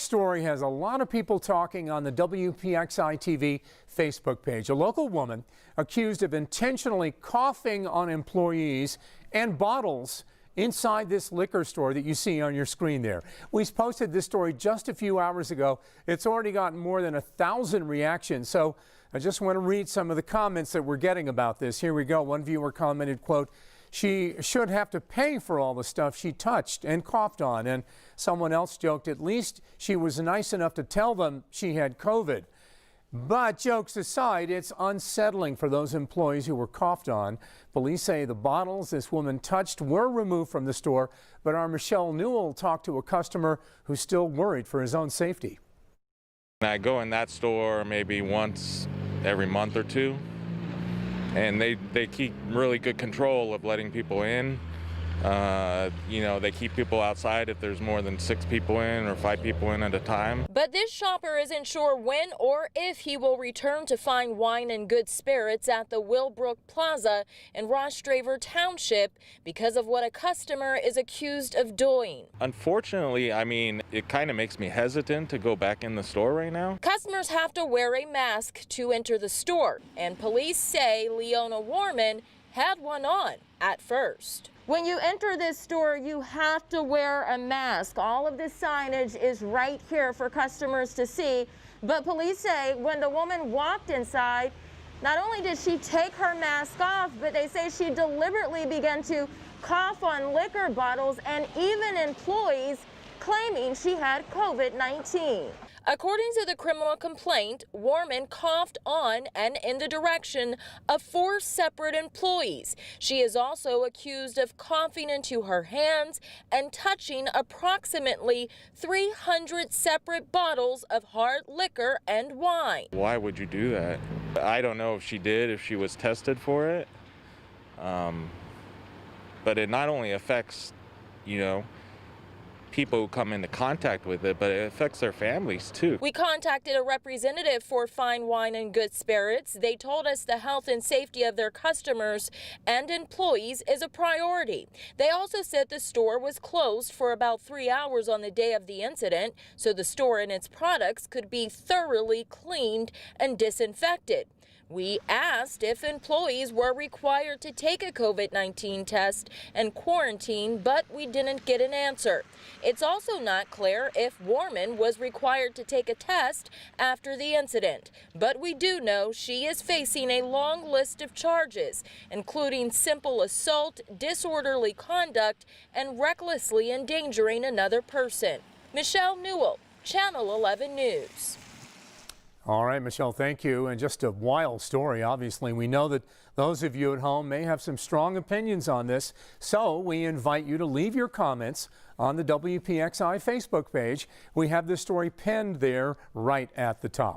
story has a lot of people talking on the WPXI TV Facebook page. A local woman accused of intentionally coughing on employees and bottles inside this liquor store that you see on your screen there. We posted this story just a few hours ago. It's already gotten more than 1,000 reactions. So I just want to read some of the comments that we're getting about this. Here we go. One viewer commented, quote, "She should have to pay for all the stuff she touched and coughed on." And someone else joked, "At least she was nice enough to tell them she had COVID." But jokes aside, it's unsettling for those employees who were coughed on. Police say the bottles this woman touched were removed from the store, but our Michelle Newell talked to a customer who's still worried for his own safety. I go in that store maybe once every month or two, and they keep really good control of letting people in. They keep people outside if there's more than 6 people in or 5 people in at a time. But this shopper isn't sure when or if he will return to Fine Wine and Good Spirits at the Willbrook Plaza in Rostraver Township because of what a customer is accused of doing. Unfortunately, it kind of makes me hesitant to go back in the store right now. Customers have to wear a mask to enter the store, and police say Leona Warman had one on at first. When you enter this store, you have to wear a mask. All of this signage is right here for customers to see. But police say when the woman walked inside, not only did she take her mask off, but they say she deliberately began to cough on liquor bottles and even employees claiming she had COVID-19. According to the criminal complaint, Warman coughed on and in the direction of 4 separate employees. She is also accused of coughing into her hands and touching approximately 300 separate bottles of hard liquor and wine. Why would you do that? I don't know if she did, if she was tested for it. But it not only affects, people who come into contact with it, but it affects their families too. We contacted a representative for Fine Wine and Good Spirits. They told us the health and safety of their customers and employees is a priority. They also said the store was closed for about 3 hours on the day of the incident, so the store and its products could be thoroughly cleaned and disinfected. We asked if employees were required to take a COVID-19 test and quarantine, but we didn't get an answer. It's also not clear if Warman was required to take a test after the incident, but we do know she is facing a long list of charges, including simple assault, disorderly conduct, and recklessly endangering another person. Michelle Newell, Channel 11 News. All right, Michelle, thank you. And just a wild story, obviously. We know that those of you at home may have some strong opinions on this, so we invite you to leave your comments on the WPXI Facebook page. We have this story pinned there right at the top.